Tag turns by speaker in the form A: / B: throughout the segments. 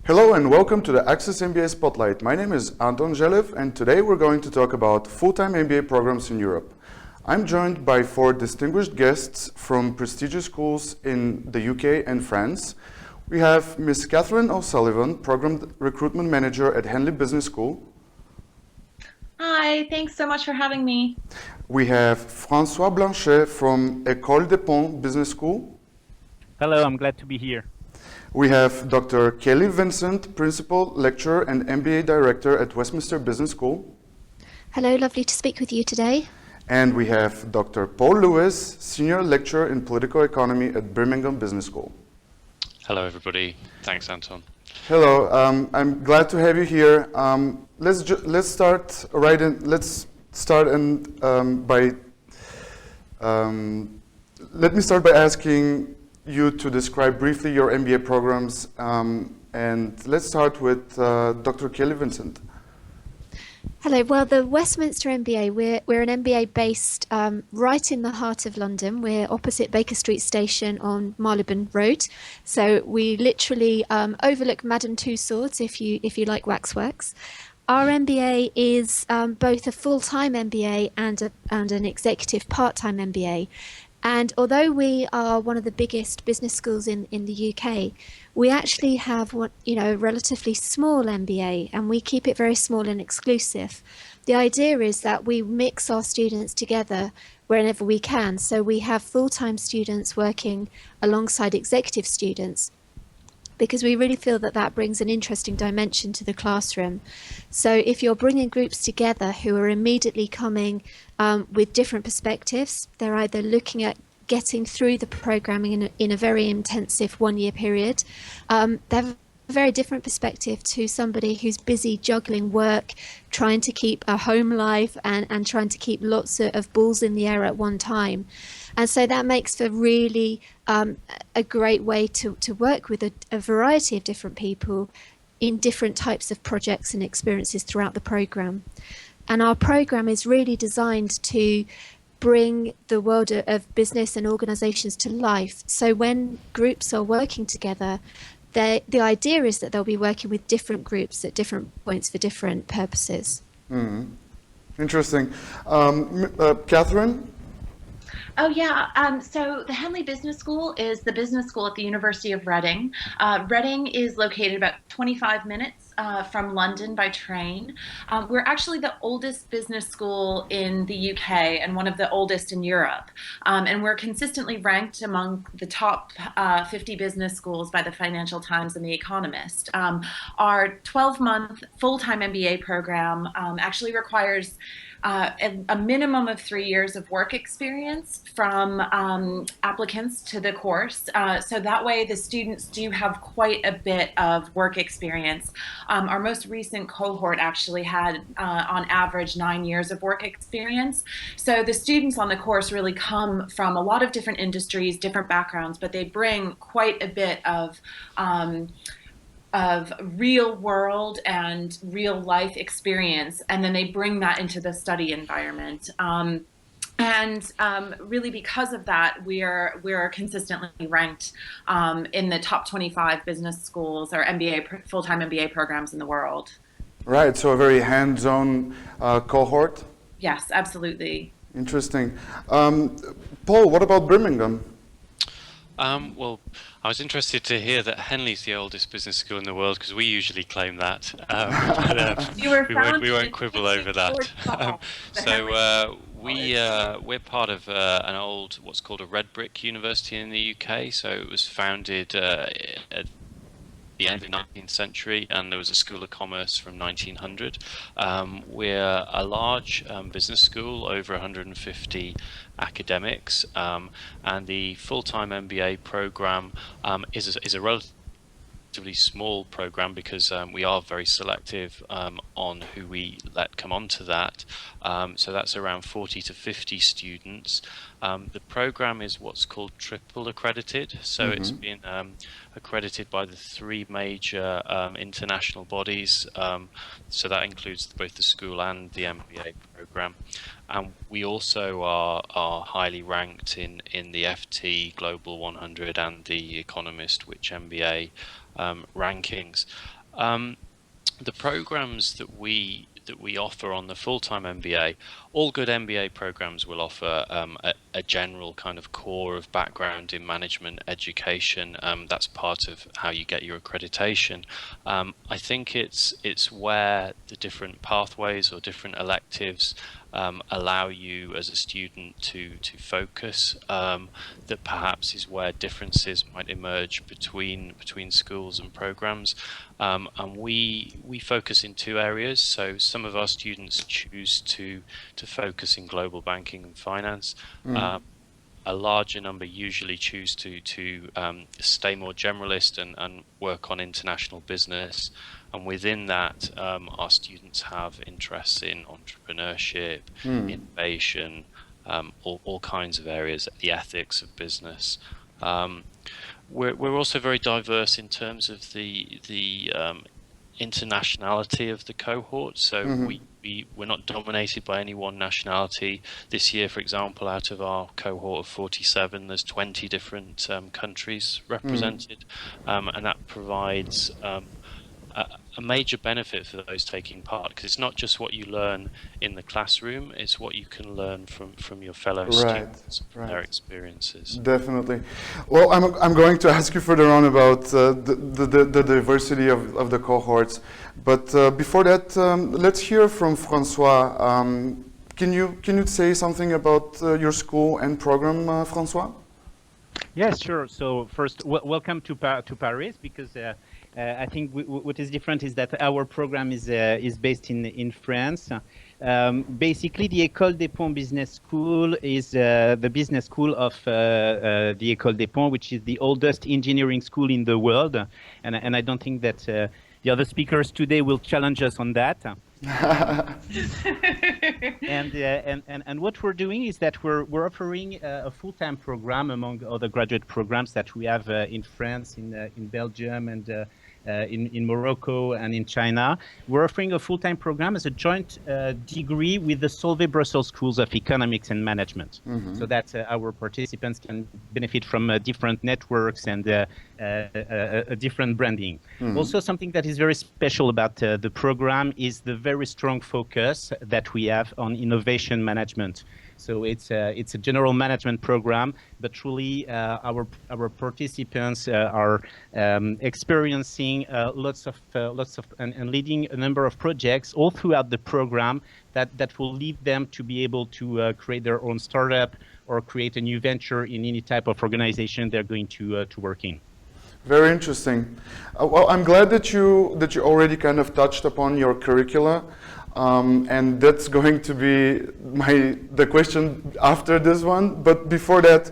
A: Hello and welcome to the Access MBA Spotlight. My name is Anton Zhelev and today we're going to talk about full-time MBA programs in Europe. I'm joined by four distinguished guests from prestigious schools in the UK and France. We have Ms. Catherine O'Sullivan, Program Recruitment Manager at Henley Business School.
B: Hi, thanks so much for having me.
A: We have François Blanchet from Ecole de Ponts Business School.
C: Hello, I'm glad to be here.
A: We have Dr. Kelly Vincent, Principal, Lecturer and MBA Director at Westminster Business School.
D: Hello, lovely to speak with you today. And
A: we have Dr. Paul Lewis, Senior Lecturer in Political Economy at Birmingham Business School.
E: Hello, everybody. Thanks, Anton.
A: Hello, I'm glad to have you here. Let's start right in. Let me start by asking you to describe briefly your MBA programs, and let's start with Dr. Kelly Vincent.
D: Hello. Well, the Westminster MBA, we're an MBA based right in the heart of London. We're opposite Baker Street Station on Marylebone Road, so we literally overlook Madame Tussauds if you like waxworks. Our MBA is both a full-time MBA and an executive part-time MBA. And although we are one of the biggest business schools in the UK, we actually have a relatively small MBA, and we keep it very small and exclusive. The idea is that we mix our students together wherever we can. So we have full-time students working alongside executive students, because we really feel that brings an interesting dimension to the classroom. So if you're bringing groups together who are immediately coming with different perspectives, they're either looking at getting through the programming in a very intensive one-year period. They have a very different perspective to somebody who's busy juggling work, trying to keep a home life and trying to keep lots of balls in the air at one time. And so that makes for really a great way to work with a variety of different people in different types of projects and experiences throughout the program. And our program is really designed to bring the world of business and organizations to life. So when groups are working together, the idea is that they'll be working with different groups at different points for different purposes.
A: Mm-hmm. Interesting. Catherine?
B: Oh, yeah. So the Henley Business School is the business school at the University of Reading. Reading is located about 25 minutes from London by train. We're actually the oldest business school in the UK and one of the oldest in Europe. And we're consistently ranked among the top 50 business schools by the Financial Times and The Economist. Our 12-month full-time MBA program actually requires a minimum of 3 years of work experience from applicants to the course. So that way the students do have quite a bit of work experience. Our most recent cohort actually had, on average, 9 years of work experience. So the students on the course really come from a lot of different industries, different backgrounds, but they bring quite a bit of real world and real life experience, and then they bring that into the study environment. Really because of that, we're consistently ranked in the top 25 business schools or full-time MBA programs in the world.
A: Right, so a very hands-on cohort?
B: Yes, absolutely.
A: Interesting. Paul, what about Birmingham?
E: Well, I was interested to hear that Henley's the oldest business school in the world, because we usually claim that. We won't quibble over that. We're part of an old, what's called a red brick university in the UK. So it was founded at the end of the 19th century, and there was a School of Commerce from 1900. We're a large business school, over 150 academics, and the full-time MBA program is a relatively small program because we are very selective on who we let come onto that. So that's around 40 to 50 students. The program is what's called triple accredited, so it's been accredited by the three major international bodies, so that includes both the school and the MBA program. And we also are highly ranked in the FT Global 100 and the Economist Which MBA rankings. The programs that we offer on the full-time MBA, all good MBA programs will offer a general kind of core of background in management education. That's part of how you get your accreditation. I think it's where the different pathways or different electives allow you as a student to focus, that perhaps is where differences might emerge between schools and programs. And we focus in two areas. So some of our students choose to focus in global banking and finance. A larger number usually choose to stay more generalist and work on international business. And within that, our students have interests in entrepreneurship, innovation, all kinds of areas, the ethics of business. We're also very diverse in terms of the internationality of the cohort. So we're not dominated by any one nationality. This year, for example, out of our cohort of 47, there's 20 different countries represented, and that provides a major benefit for those taking part, because it's not just what you learn in the classroom, it's what you can learn from your fellow students, from their experiences.
A: Definitely. Well, I'm going to ask you further on about the diversity of the cohorts, but before that, let's hear from Francois. Can you say something about your school and program, Francois?
C: Yes, sure. So first, welcome to Paris, because I think what is different is that our program is based in France. Basically, the Ecole des Ponts Business School is the business school of the Ecole des Ponts, which is the oldest engineering school in the world. And I don't think that the other speakers today will challenge us on that. And what we're doing is that we're offering a full-time program among other graduate programs that we have in France, in Belgium, and in Morocco and in China. We're offering a full-time program as a joint degree with the Solvay Brussels Schools of Economics and Management, so that our participants can benefit from different networks and a different branding. Also, something that is very special about the program is the very strong focus that we have on innovation management. So it's a general management program, but truly our participants are experiencing lots of and leading a number of projects all throughout the program that will lead them to be able to create their own startup or create a new venture in any type of organization they're going to work in.
A: Very interesting. Well, I'm glad that you already kind of touched upon your curricula. And that's going to be the question after this one. But before that,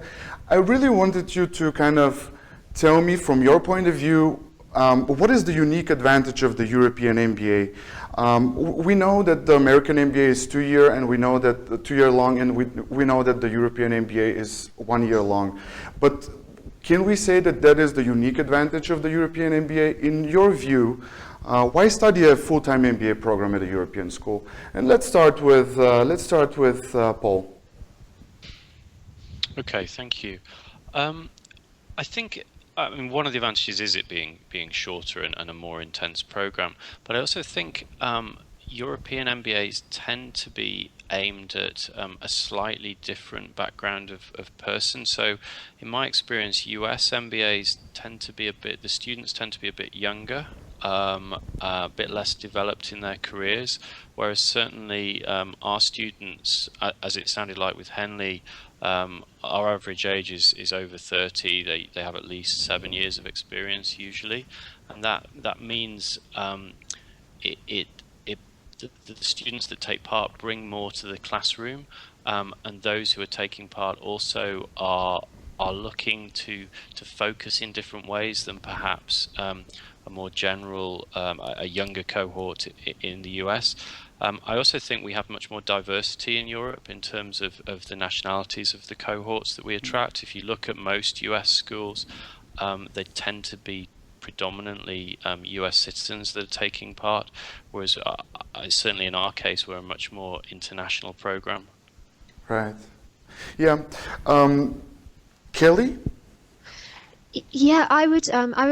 A: I really wanted you to kind of tell me from your point of view, what is the unique advantage of the European MBA? We know that the American MBA is 2 year, and we know that 2 year long, and we know that the European MBA is 1 year long. But can we say that that is the unique advantage of the European MBA? In your view, why study a full-time MBA program at a European school? And let's start with Paul.
E: Okay, thank you. I think one of the advantages is it being shorter and a more intense program, but I also think European MBAs tend to be aimed at a slightly different background of person. So in my experience, US MBAs the students tend to be a bit younger, a bit less developed in their careers, whereas certainly our students, as it sounded like with Henley, our average age is over 30. They have at least 7 years of experience usually, and that means the students that take part bring more to the classroom, and those who are taking part also are looking to focus in different ways than perhaps a more general, a younger cohort in the US. I also think we have much more diversity in Europe in terms of the nationalities of the cohorts that we attract. If you look at most US schools, they tend to be predominantly US citizens that are taking part, whereas certainly in our case, we're a much more international program.
A: Right. Yeah. Kelly?
D: Yeah, I would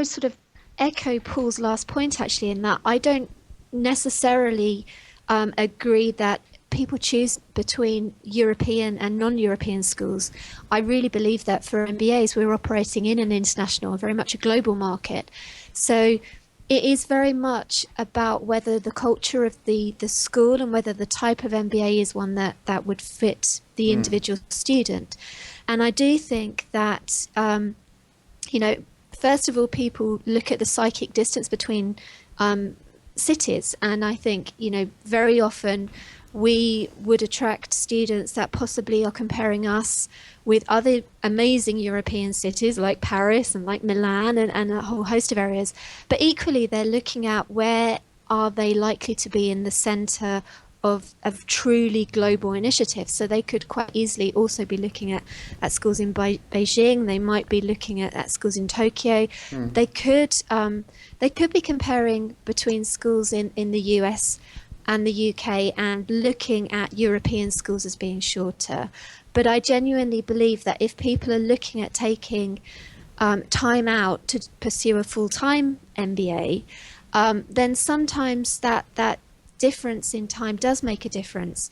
D: sort of echo Paul's last point actually, in that I don't necessarily agree that people choose between European and non-European schools. I really believe that for MBAs, we're operating in an international, very much a global market. So it is very much about whether the culture of the school and whether the type of MBA is one that would fit the individual student. And I do think that, first of all, people look at the psychic distance between cities. And I think, very often we would attract students that possibly are comparing us with other amazing European cities like Paris and like Milan and a whole host of areas. But equally, they're looking at where are they likely to be in the center of truly global initiatives. So they could quite easily also be looking at schools in Beijing. They might be looking at schools in Tokyo. They could be comparing between schools in the US and the UK and looking at European schools as being shorter. But I genuinely believe that if people are looking at taking time out to pursue a full-time MBA, then sometimes that difference in time does make a difference.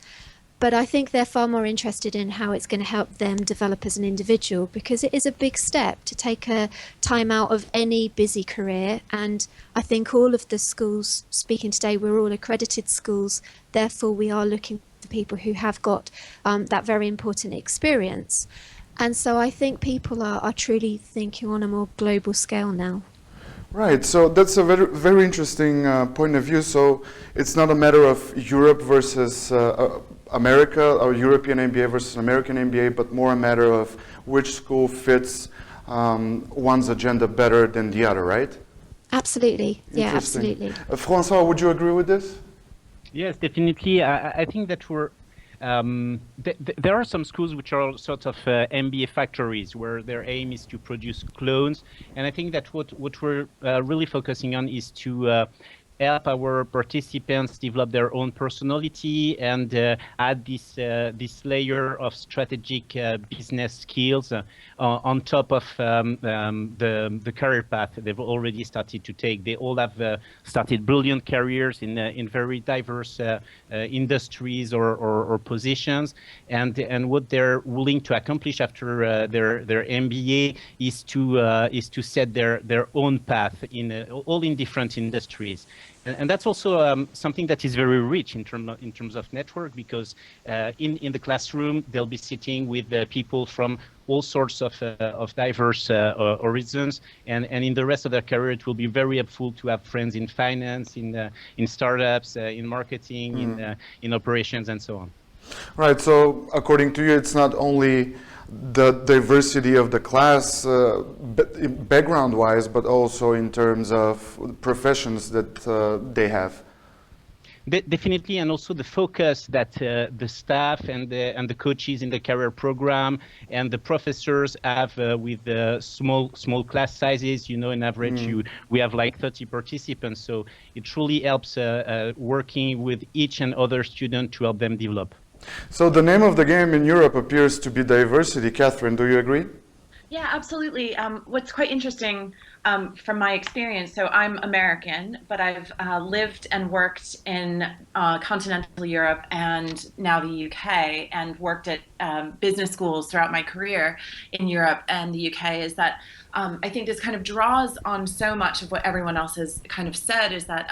D: But I think they're far more interested in how it's going to help them develop as an individual, because it is a big step to take a time out of any busy career. And I think all of the schools speaking today, we're all accredited schools. Therefore, we are looking for people who have got that very important experience. And so I think people are truly thinking on a more global scale now.
A: Right, so that's a very, very interesting point of view. So it's not a matter of Europe versus America, or European MBA versus American MBA, but more a matter of which school fits one's agenda better than the other, right?
D: Absolutely, yeah, absolutely.
A: François, would you agree with this?
C: Yes, definitely. I think that there are some schools which are sort of MBA factories where their aim is to produce clones. And I think that what we're really focusing on is to help our participants develop their own personality and add this layer of strategic business skills on top of the career path they've already started to take. They all have started brilliant careers in very diverse industries or positions, and what they're willing to accomplish after their MBA is to set their own path all in different industries. And that's also something that is very rich in terms of network, because in the classroom they'll be sitting with people from all sorts of diverse origins, and in the rest of their career it will be very helpful to have friends in finance, in startups, in marketing, in operations, and so on.
A: Right. So according to you, it's not only the diversity of the class background-wise, but also in terms of professions that they have.
C: Definitely, and also the focus that the staff and the coaches in the career program and the professors have with small class sizes. In average, we have like 30 participants, so it truly helps working with each and other student to help them develop.
A: So the name of the game in Europe appears to be diversity. Catherine, do you agree?
B: Yeah, absolutely. What's quite interesting from my experience, so I'm American, but I've lived and worked in continental Europe and now the UK, and worked at business schools throughout my career in Europe and the UK, is that I think this kind of draws on so much of what everyone else has kind of said, is that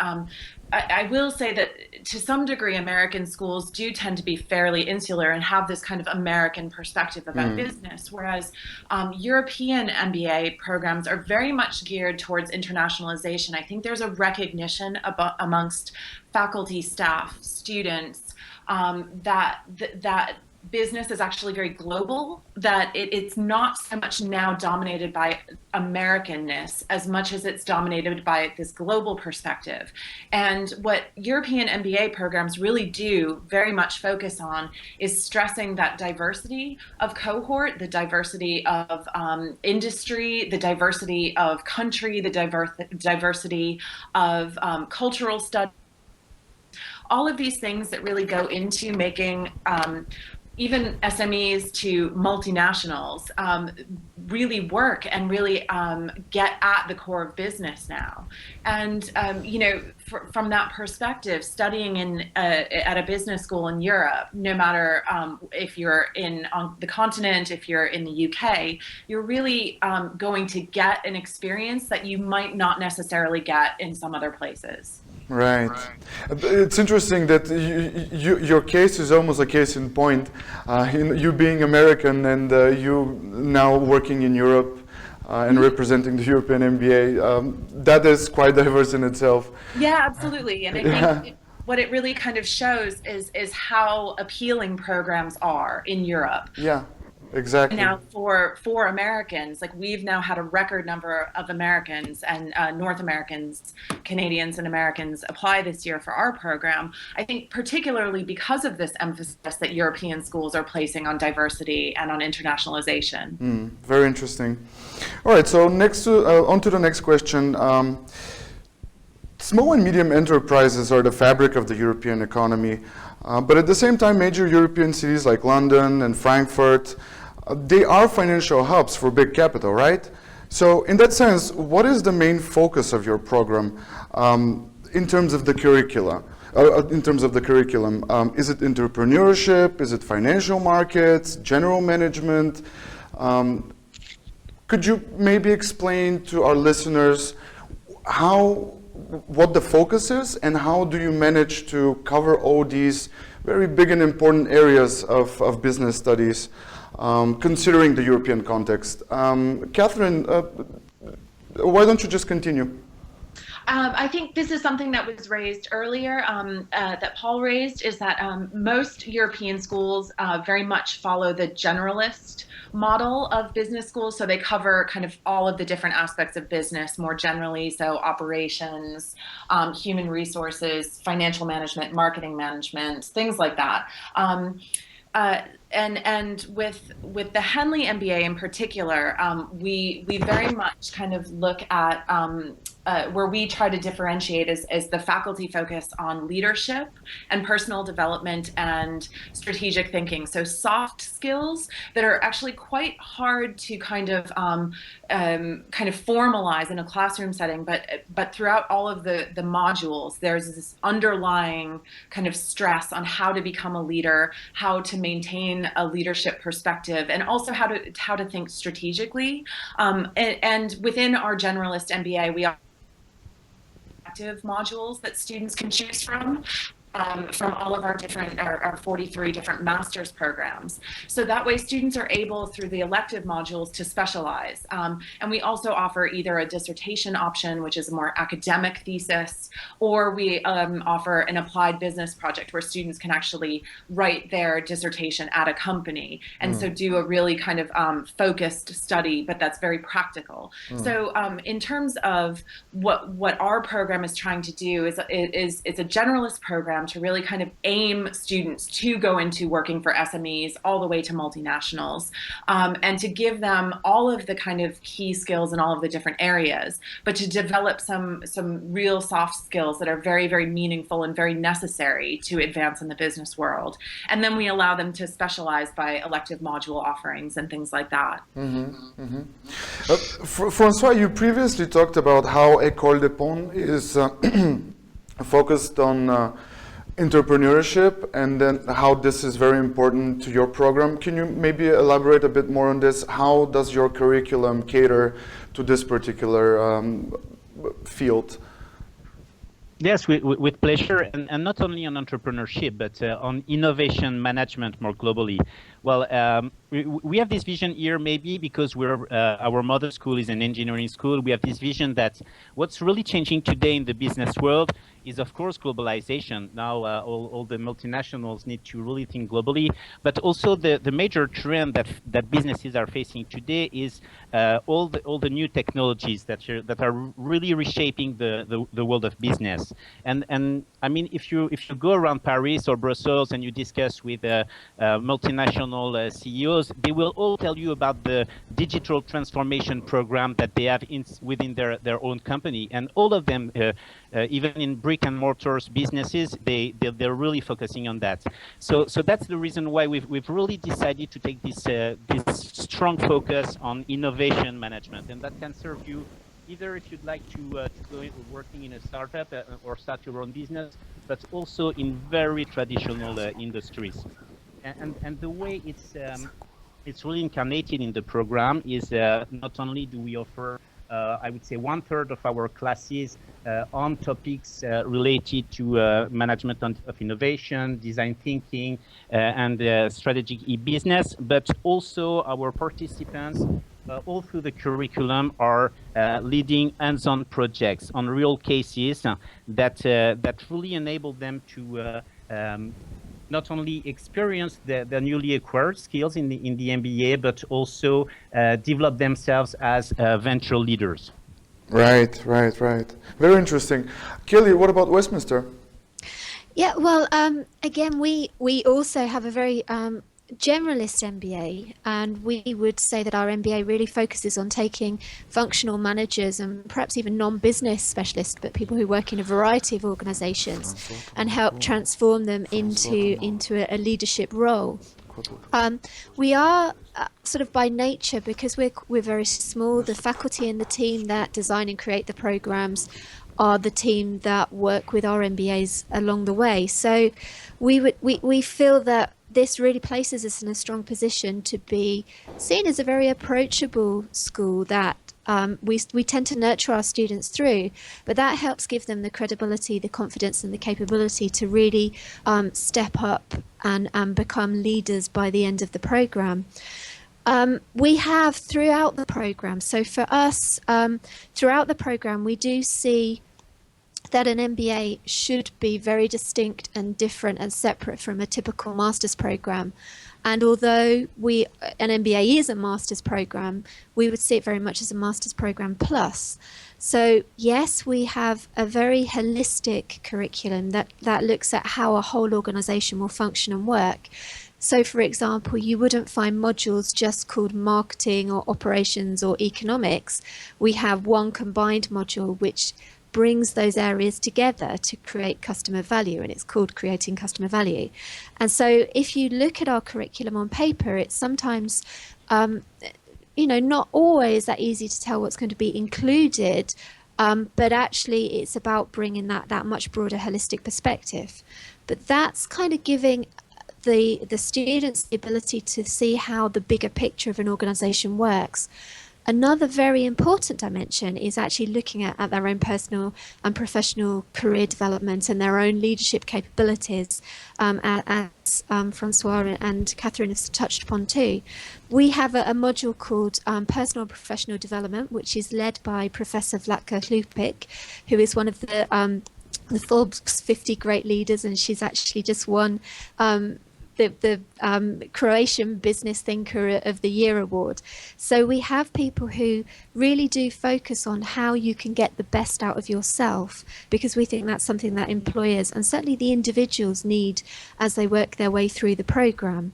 B: I will say that to some degree American schools do tend to be fairly insular and have this kind of American perspective about business, whereas European MBA programs are very much geared towards internationalization. I think there's a recognition amongst faculty, staff, students that business is actually very global, that it's not so much now dominated by Americanness as much as it's dominated by this global perspective. And what European MBA programs really do very much focus on is stressing that diversity of cohort, the diversity of industry, the diversity of country, the diversity of cultural studies, all of these things that really go into making even SMEs to multinationals really work and really get at the core of business now. And from that perspective, studying at a business school in Europe, no matter if you're on the continent, if you're in the UK, you're really going to get an experience that you might not necessarily get in some other places.
A: Right. It's interesting that your case is almost a case in point. You being American and you now working in Europe and representing the European MBA, that is quite diverse in itself.
B: Yeah, absolutely. And I think what it really kind of shows is how appealing programs are in Europe.
A: Yeah. Exactly.
B: Now, for Americans, like we've now had a record number of Americans and North Americans, Canadians and Americans apply this year for our program. I think particularly because of this emphasis that European schools are placing on diversity and on internationalization.
A: Very interesting. All right, so on to the next question. Small and medium enterprises are the fabric of the European economy, but at the same time, major European cities like London and Frankfurt, they are financial hubs for big capital, right? So in that sense, what is the main focus of your program in terms of the curricula? Is it entrepreneurship? Is it financial markets, general management? Could you maybe explain to our listeners what the focus is and how do you manage to cover all these very big and important areas of business studies, considering the European context? Catherine, why don't you just continue?
B: I think this is something that was raised earlier, that Paul raised, is that most European schools very much follow the generalist model of business schools. So they cover kind of all of the different aspects of business more generally. So operations, human resources, financial management, marketing management, things like that. And with the Henley MBA in particular, we very much kind of look at where we try to differentiate is the faculty focus on leadership and personal development and strategic thinking. So soft skills that are actually quite hard to kind of formalize in a classroom setting, but throughout all of the modules, there's this underlying kind of stress on how to become a leader, how to maintain a leadership perspective, and also how to think strategically. And within our generalist MBA, we active modules that students can choose from all of our 43 different master's programs. So that way students are able, through the elective modules, to specialize. And we also offer either a dissertation option, which is a more academic thesis, or we offer an applied business project where students can actually write their dissertation at a company. And so do a really kind of focused study, but that's very practical. So in terms of what our program is trying to do is it's a generalist program to really kind of aim students to go into working for SMEs all the way to multinationals, and to give them all of the kind of key skills in all of the different areas, but to develop some real soft skills that are very, very meaningful and very necessary to advance in the business world. And then we allow them to specialize by elective module offerings and things like that.
A: Francois, you previously talked about how Ecole de Ponts is focused on entrepreneurship, and then how this is very important to your program. Can you maybe elaborate a bit more on this? How does your curriculum cater to this particular field?
C: Yes, with pleasure, and not only on entrepreneurship, but on innovation management more globally. Well, we have this vision here, maybe because our mother school is an engineering school. We have this vision that what's really changing today in the business world is, of course, globalization. Now, all the multinationals need to really think globally, but also the major trend that businesses are facing today is all the new technologies that are really reshaping the world of business. And I mean, if you go around Paris or Brussels and you discuss with multinational CEOs, they will all tell you about the digital transformation program that they have within their own company. And all of them, even in brick and mortars businesses, they're really focusing on that. So that's the reason why we've really decided to take this strong focus on innovation management, and that can serve you either if you'd like to go working in a startup or start your own business, but also in very traditional industries. And the way it's really incarnated in the program is not only do we offer, I would say, 1/3 of our classes on topics related to management of innovation, design thinking, and strategic e-business, but also our participants all through the curriculum are leading hands-on projects on real cases that really enable them to not only experience the newly acquired skills in the MBA, but also develop themselves as venture leaders.
A: Right. Very interesting. Kelly, what about Westminster?
D: Yeah, well, again, we also have a very generalist MBA, and we would say that our MBA really focuses on taking functional managers and perhaps even non-business specialists, but people who work in a variety of organizations, and help transform them into a leadership role. We are sort of by nature, because we're very small, the faculty and the team that design and create the programs are the team that work with our MBAs along the way. So we feel that this really places us in a strong position to be seen as a very approachable school that we tend to nurture our students through, but that helps give them the credibility, the confidence and the capability to really step up and become leaders by the end of the program. We have throughout the program, so for us, throughout the program, we do see that an MBA should be very distinct and different and separate from a typical master's program. And although an MBA is a master's program, we would see it very much as a master's program plus. So yes, we have a very holistic curriculum that looks at how a whole organization will function and work. So for example, you wouldn't find modules just called marketing or operations or economics. We have one combined module which brings those areas together to create customer value, and it's called Creating Customer Value. And so if you look at our curriculum on paper, it's sometimes not always that easy to tell what's going to be included, but actually it's about bringing that much broader holistic perspective. But that's kind of giving the students the ability to see how the bigger picture of an organization works. Another very important dimension is actually looking at their own personal and professional career development and their own leadership capabilities, as Francois and Catherine have touched upon too. We have a module called Personal and Professional Development, which is led by Professor Vlatka Hlupik, who is one of the Forbes 50 Great Leaders, and she's actually just won the Croatian Business Thinker of the Year award. So we have people who really do focus on how you can get the best out of yourself, because we think that's something that employers and certainly the individuals need as they work their way through the program.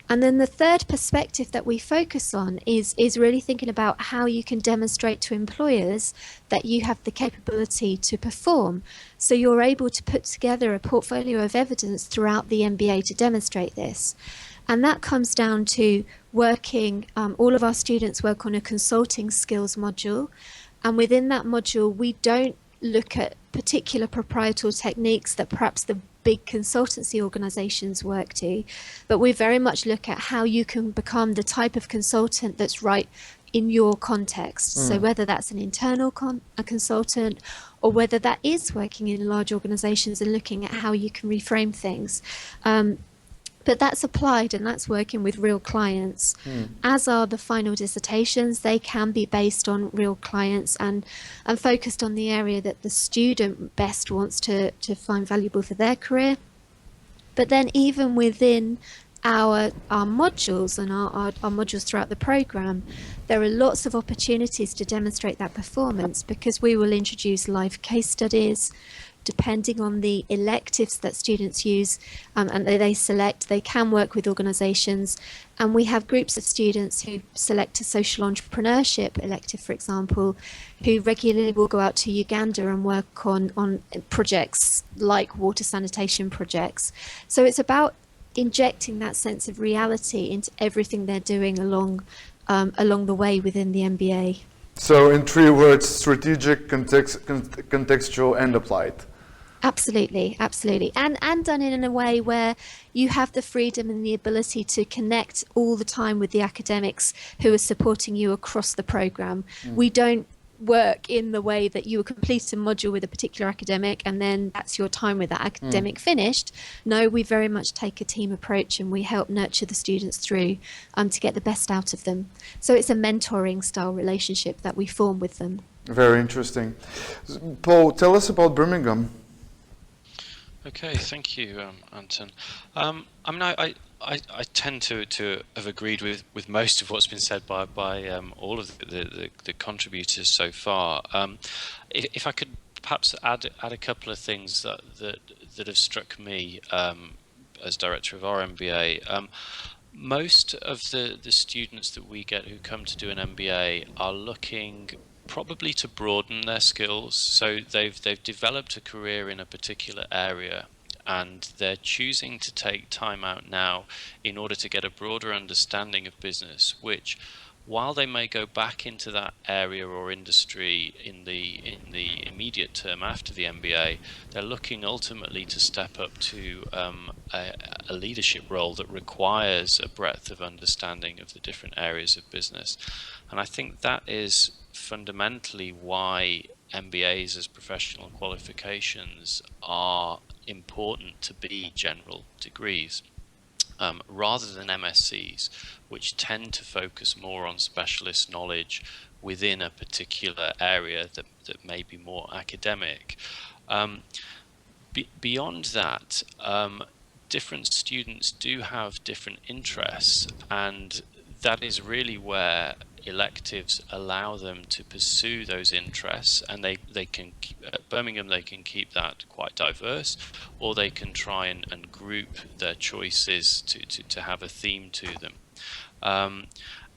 D: And then the third perspective that we focus on is really thinking about how you can demonstrate to employers that you have the capability to perform. So you're able to put together a portfolio of evidence throughout the MBA to demonstrate this. And that comes down to working, all of our students work on a consulting skills module. And within that module, we don't look at particular proprietary techniques that perhaps the big consultancy organizations work to, but we very much look at how you can become the type of consultant that's right in your context. So whether that's an internal consultant, or whether that is working in large organizations and looking at how you can reframe things. But that's applied, and that's working with real clients. As are the final dissertations. They can be based on real clients and focused on the area that the student best wants to find valuable for their career. But then even within our modules and our modules throughout the program, there are lots of opportunities to demonstrate that performance, because we will introduce live case studies. depending on the electives that students use and they select, they can work with organisations. And we have groups of students who select a social entrepreneurship elective, for example, who regularly will go out to Uganda and work on projects like water sanitation projects. So it's about injecting that sense of reality into everything they're doing along the way within the MBA.
A: So in 3 words, strategic, contextual, and applied.
D: Absolutely, absolutely. And done in a way where you have the freedom and the ability to connect all the time with the academics who are supporting you across the programme. We don't work in the way that you will complete a module with a particular academic and then that's your time with that academic finished. No, we very much take a team approach and we help nurture the students through to get the best out of them. So it's a mentoring style relationship that we form with them.
A: Very interesting. Paul, tell us about Birmingham.
E: Okay, thank you, Anton. I mean, I tend to have agreed with most of what's been said by all of the contributors so far. If I could perhaps add a couple of things that have struck me as director of our MBA. Most of the students that we get who come to do an MBA are looking probably to broaden their skills. So they've developed a career in a particular area and they're choosing to take time out now in order to get a broader understanding of business, which while they may go back into that area or industry in the immediate term after the MBA, they're looking ultimately to step up to a leadership role that requires a breadth of understanding of the different areas of business. And I think that is fundamentally why MBAs as professional qualifications are important to be general degrees. Rather than MSCs, which tend to focus more on specialist knowledge within a particular area that may be more academic. Beyond that, different students do have different interests, and that is really where electives allow them to pursue those interests, and they can at Birmingham they can keep that quite diverse, or they can try and group their choices to have a theme to them.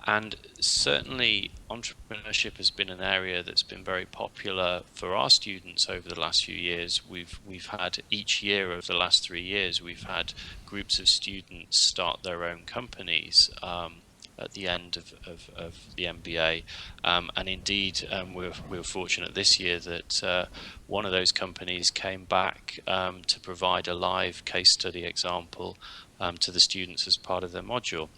E: And certainly entrepreneurship has been an area that's been very popular for our students over the last few years. We've had each year over the last 3 years, we've had groups of students start their own companies at the end of the MBA, and indeed we were fortunate this year that one of those companies came back to provide a live case study example to the students as part of their module.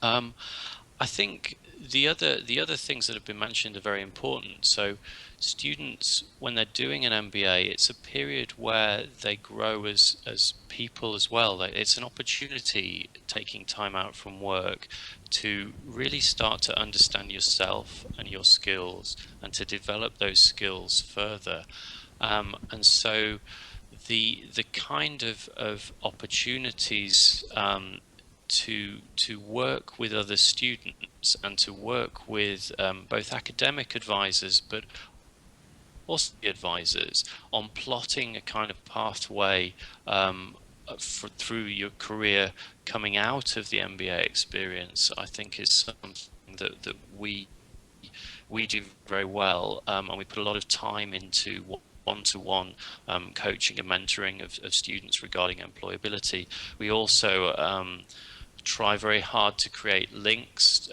E: I think the other things that have been mentioned are very important. So students, when they're doing an MBA, it's a period where they grow as people as well. It's an opportunity, taking time out from work, to really start to understand yourself and your skills and to develop those skills further. And so the kind of opportunities to work with other students and to work with both academic advisors but also advisors on plotting a kind of pathway through your career coming out of the MBA experience, I think is something that we do very well, and we put a lot of time into one-to-one coaching and mentoring of students regarding employability. We also try very hard to create links.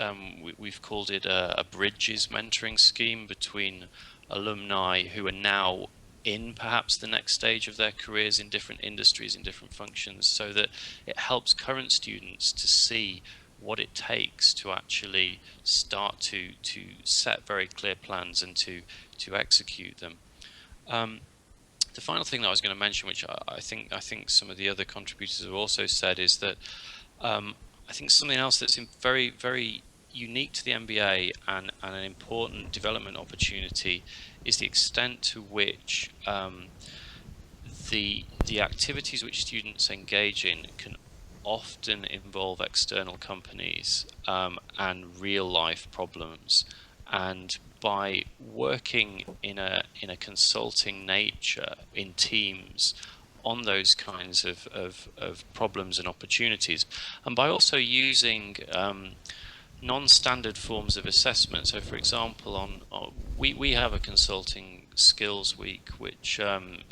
E: We've called it a bridges mentoring scheme between alumni who are now in perhaps the next stage of their careers in different industries, in different functions, so that it helps current students to see what it takes to actually start to set very clear plans and to execute them. The final thing that I was going to mention, which I think some of the other contributors have also said, is that I think something else that's very, very unique to the MBA and an important development opportunity is the extent to which the activities which students engage in can often involve external companies and real life problems. And by working in a consulting nature in teams on those kinds of problems and opportunities, and by also using non-standard forms of assessment. So, for example, we have a consulting skills week, which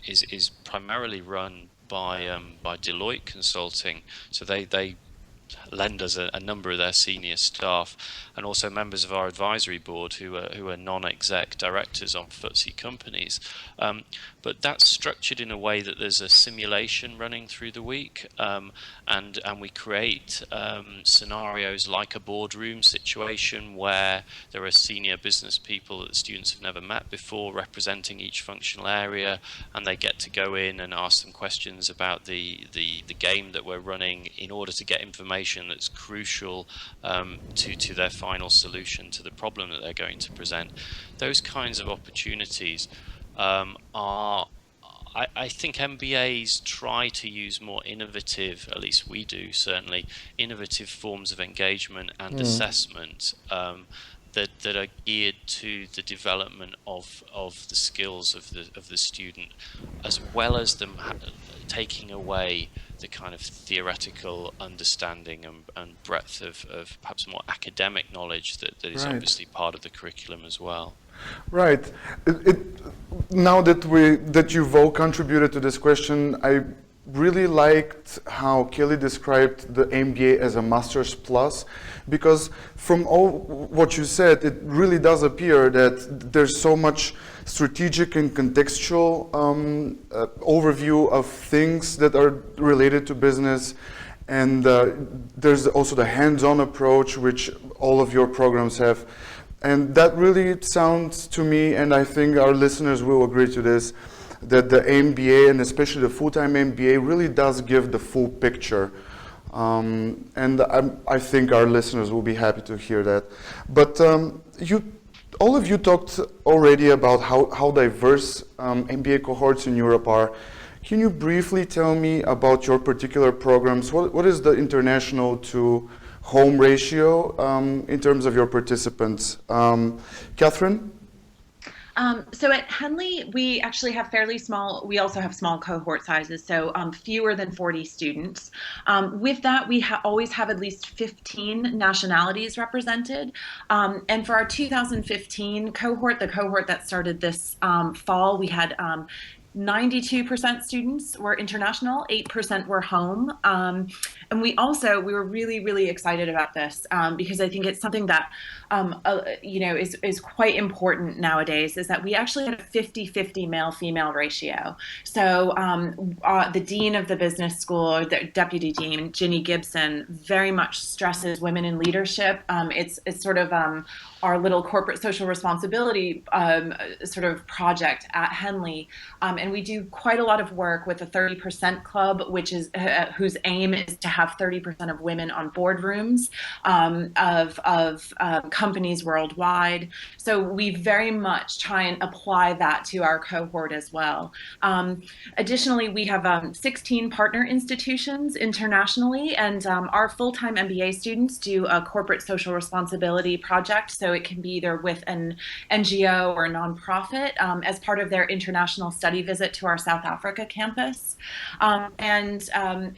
E: is primarily run by Deloitte Consulting. So they lend us a number of their senior staff, and also members of our advisory board who are non-exec directors on FTSE companies. But that's structured in a way that there's a simulation running through the week, and we create scenarios like a boardroom situation where there are senior business people that the students have never met before representing each functional area, and they get to go in and ask them questions about the game that we're running in order to get information that's crucial to their final solution to the problem that they're going to present. Those kinds of opportunities are, I think MBAs try to use more innovative, at least we do certainly, innovative forms of engagement and assessment that are geared to the development of the skills of the student, as well as them taking away the kind of theoretical understanding and breadth of perhaps more academic knowledge that is obviously part of the curriculum as well.
A: Right. Now that you've all contributed to this question, I really liked how Kelly described the MBA as a master's plus, because from all what you said, it really does appear that there's so much strategic and contextual overview of things that are related to business, and there's also the hands-on approach which all of your programs have. And that really sounds to me, and I think our listeners will agree to this, that the MBA, and especially the full-time MBA, really does give the full picture. And I think our listeners will be happy to hear that. But all of you talked already about how diverse MBA cohorts in Europe are. Can you briefly tell me about your particular programs? What is the international to home ratio in terms of your participants? Catherine?
B: So at Henley, we actually have fairly small, we also have small cohort sizes, so fewer than 40 students. With that, we always have at least 15 nationalities represented. And for our 2015 cohort, the cohort that started this fall, we had 92% students were international, 8% were home. And we were really, really excited about this because I think it's something that, is quite important nowadays, is that we actually had a 50-50 male-female ratio. So the dean of the business school, or the deputy dean, Ginny Gibson, very much stresses women in leadership. It's sort of our little corporate social responsibility sort of project at Henley. And we do quite a lot of work with the 30% Club, which is whose aim is to have 30% of women on boardrooms of companies worldwide. So we very much try and apply that to our cohort as well. Additionally, we have 16 partner institutions internationally, and our full-time MBA students do a corporate social responsibility project. So it can be either with an NGO or a nonprofit as part of their international study visit to our South Africa campus. And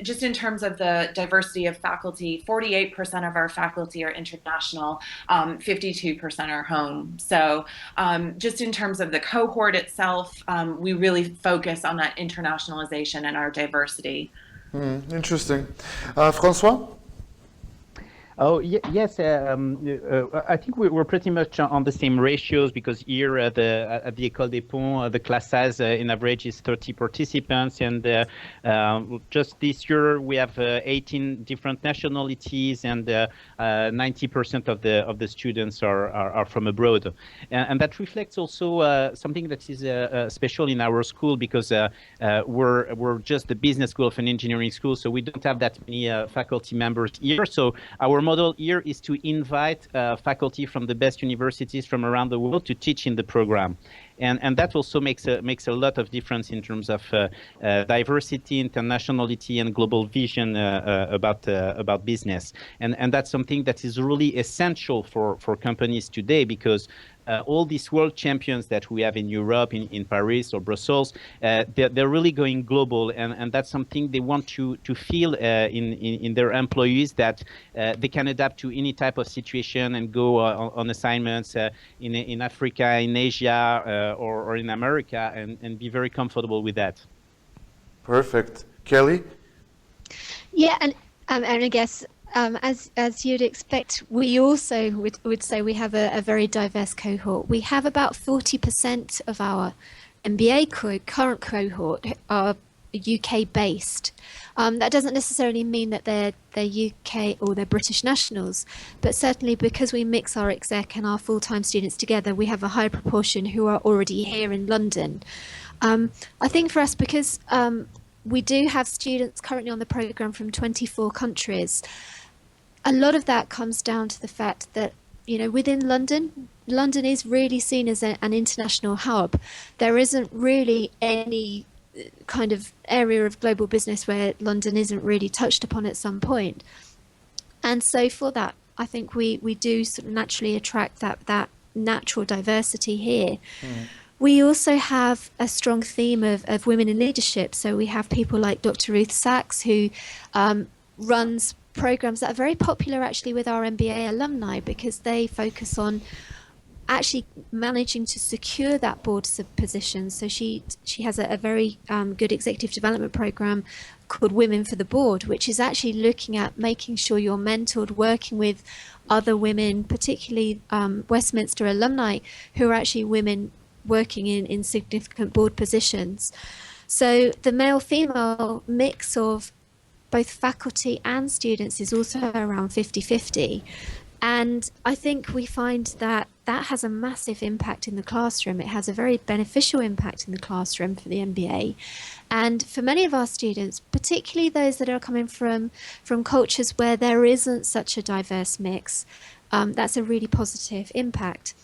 B: just in terms of the diversity of faculty, 48% of our faculty are international, 52% are home. So just in terms of the cohort itself, we really focus on that internationalization and our diversity.
A: Interesting. François?
C: Oh, yes. I think we're pretty much on the same ratios, because here at the Ecole des Ponts, the class size in average is 30 participants, and just this year we have 18 different nationalities, and 90% of the students are from abroad, and that reflects also something that is special in our school, because we're just the business school of an engineering school, so we don't have that many faculty members here. So our model here is to invite faculty from the best universities from around the world to teach in the program. and that also makes a lot of difference in terms of diversity, internationality, and global vision about business. And that's something that is really essential for companies today, because all these world champions that we have in Europe, in Paris or Brussels, they're really going global, and that's something they want to feel in their employees, that they can adapt to any type of situation and go on assignments in Africa, in Asia, or in America, and be very comfortable with that.
A: Perfect. Kelly?
D: Yeah, and I guess as you'd expect, we also would say we have a very diverse cohort. We have about 40% of our MBA current cohort are UK based. That doesn't necessarily mean that they're UK or they're British nationals, but certainly because we mix our exec and our full-time students together, we have a high proportion who are already here in London. I think for us, because we do have students currently on the programme from 24 countries, a lot of that comes down to the fact that, within London is really seen as an international hub. There isn't really any kind of area of global business where London isn't really touched upon at some point. And so for that, I think we do sort of naturally attract that natural diversity here. We also have a strong theme of women in leadership. So we have people like Dr. Ruth Sachs, who runs programs that are very popular actually with our MBA alumni, because they focus on actually managing to secure that board position. So she has a very good executive development program called Women for the Board, which is actually looking at making sure you're mentored, working with other women, particularly Westminster alumni, who are actually women working in significant board positions. So the male-female mix of both faculty and students is also around 50-50. And I think we find that has a massive impact in the classroom. It has a very beneficial impact in the classroom for the MBA. And for many of our students, particularly those that are coming from cultures where there isn't such a diverse mix, that's a really positive impact.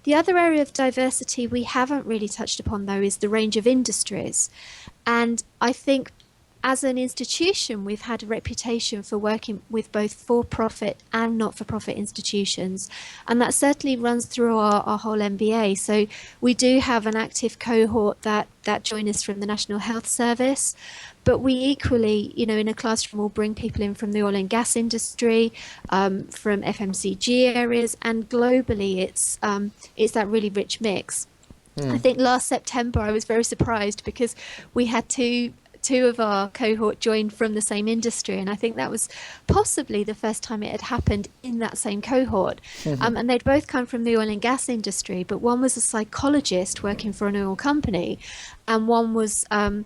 D: The other area of diversity we haven't really touched upon, though, is the range of industries. And I think as an institution, we've had a reputation for working with both for-profit and not-for-profit institutions, and that certainly runs through our whole MBA. So we do have an active cohort that join us from the National Health Service, but we equally, in a classroom, will bring people in from the oil and gas industry, from FMCG areas, and globally, it's that really rich mix. I think last September I was very surprised because we had two of our cohort joined from the same industry, and I think that was possibly the first time it had happened in that same cohort. And they'd both come from the oil and gas industry, but one was a psychologist working for an oil company, and one was an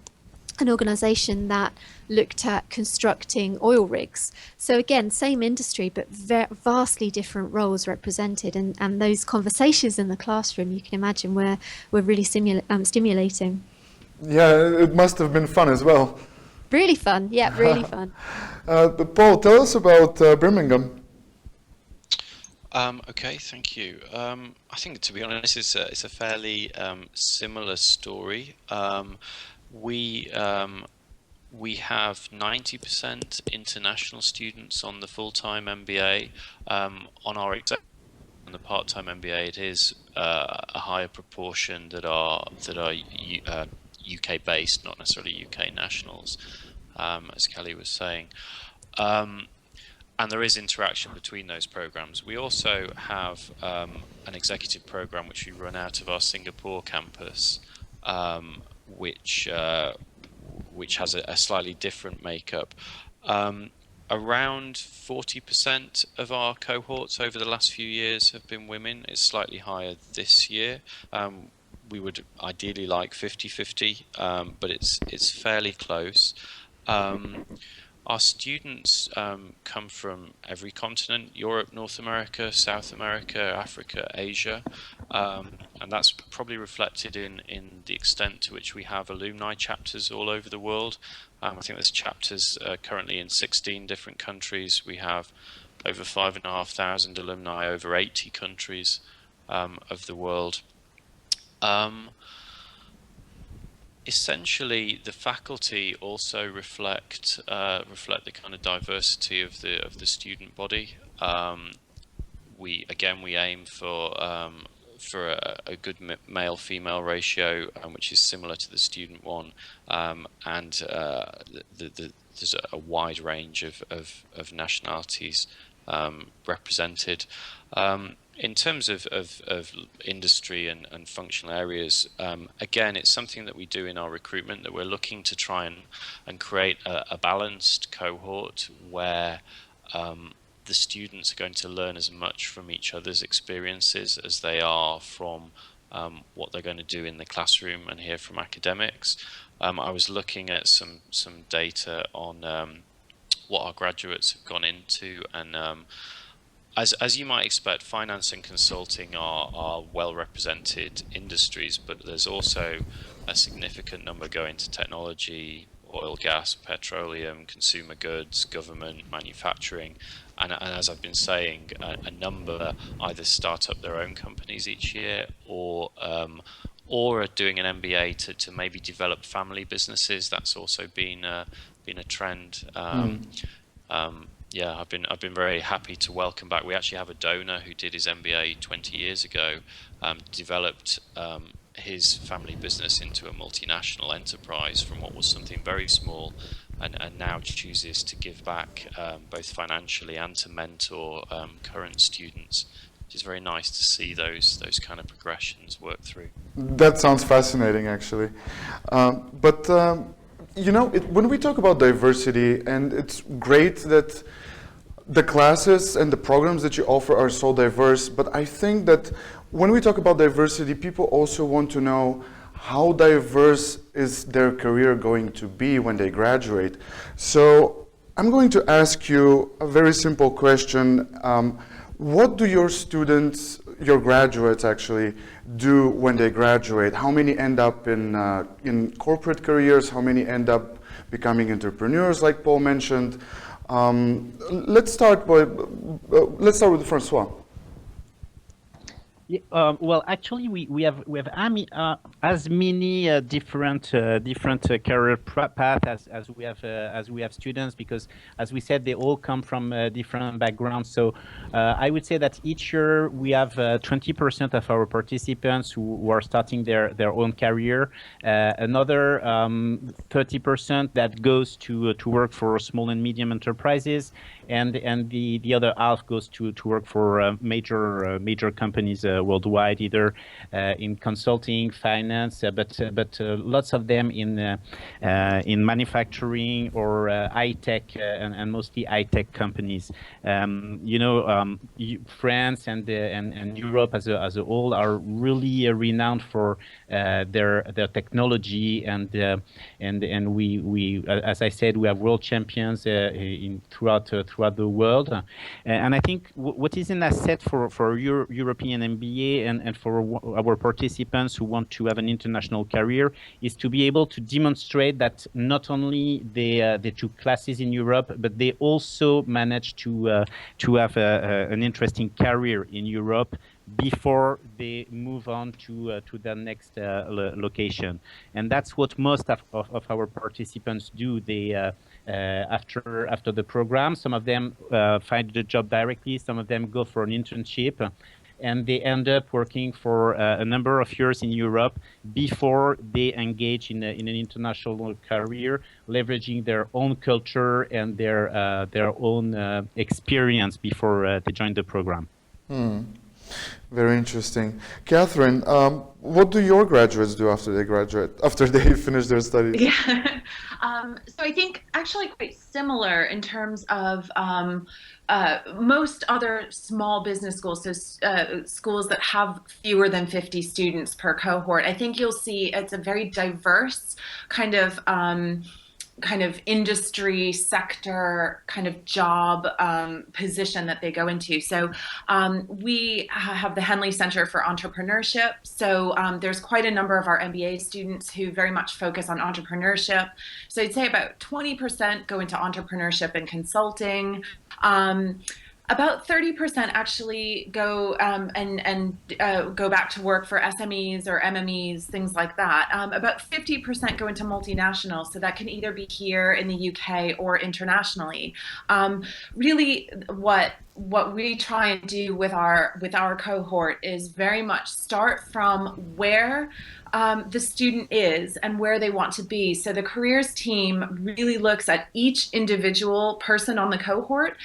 D: organisation that looked at constructing oil rigs. So again, same industry, but vastly different roles represented, and those conversations in the classroom, you can imagine, were really stimulating.
A: Yeah, it must have been fun as well.
D: Really fun, yeah, really fun.
A: Paul, tell us about Birmingham.
E: Okay, thank you. I think, to be honest, it's a fairly similar story. We have 90% international students on the full-time MBA. On our exam, on the part-time MBA, it is a higher proportion that are UK based, not necessarily UK nationals, as Kelly was saying. And there is interaction between those programs. We also have an executive program which we run out of our Singapore campus, which has a slightly different makeup. Around 40% of our cohorts over the last few years have been women. It's slightly higher this year. We would ideally like 50-50, but it's fairly close. Our students come from every continent: Europe, North America, South America, Africa, Asia, and that's probably reflected in the extent to which we have alumni chapters all over the world. I think there's chapters currently in 16 different countries. We have over 5,500 alumni over 80 countries of the world. Um, Essentially, the faculty also reflect the kind of diversity of the student body. We aim for a good male-female ratio, which is similar to the student one, and there's a wide range of nationalities represented. In terms of industry and functional areas, again, it's something that we do in our recruitment, that we're looking to try and create a balanced cohort where the students are going to learn as much from each other's experiences as they are from what they're going to do in the classroom and hear from academics. I was looking at some data on what our graduates have gone into, and as you might expect, finance and consulting are well represented industries, but there's also a significant number going to technology, oil, gas, petroleum, consumer goods, government, manufacturing, and as I've been saying, a number either start up their own companies each year, or are doing an MBA to maybe develop family businesses. That's also been a trend. Yeah, I've been very happy to welcome back. We actually have a donor who did his MBA 20 years ago, developed his family business into a multinational enterprise from what was something very small, and now chooses to give back both financially and to mentor current students, which is very nice to see those kind of progressions work through.
A: That sounds fascinating, actually. But when we talk about diversity, and it's great that the classes and the programs that you offer are so diverse, but I think that when we talk about diversity, people also want to know how diverse is their career going to be when they graduate. So I'm going to ask you a very simple question. What do your students, your graduates actually, do when they graduate? How many end up in corporate careers? How many end up becoming entrepreneurs, like Paul mentioned? Let's start with Francois.
C: Yeah, well, actually, we have as many different career paths as we have students, because, as we said, they all come from different backgrounds. So I would say that each year we have 20% of our participants who are starting their own career, another 30% that goes to work for small and medium enterprises, and the other half goes to work for major companies worldwide, either in consulting, finance, but lots of them in manufacturing or high tech, and mostly high tech companies. France and Europe as a whole are really renowned for their technology, and we as I said, we have world champions throughout the world, and I think what is an asset for European MBA and for our participants who want to have an international career is to be able to demonstrate that not only they took classes in Europe, but they also managed to have an interesting career in Europe before they move on to the next location. And that's what most of our participants do. They after the program, some of them find a job directly, some of them go for an internship, and they end up working for a number of years in Europe before they engage in an international career, leveraging their own culture and their own experience before they join the program.
A: Very interesting. Catherine, what do your graduates do after they finish their studies?
B: Yeah. So I think actually quite similar in terms of most other small business schools, so schools that have fewer than 50 students per cohort. I think you'll see it's a very diverse kind of industry sector kind of job position that they go into. So we have the Henley Center for Entrepreneurship. So there's quite a number of our MBA students who very much focus on entrepreneurship. So I'd say about 20% go into entrepreneurship and consulting. About 30% actually go and go back to work for SMEs or MMEs, things like that. About 50% go into multinationals, so that can either be here in the UK or internationally. Really, what we try and do with our cohort is very much start from where the student is and where they want to be. So the careers team really looks at each individual person on the cohort,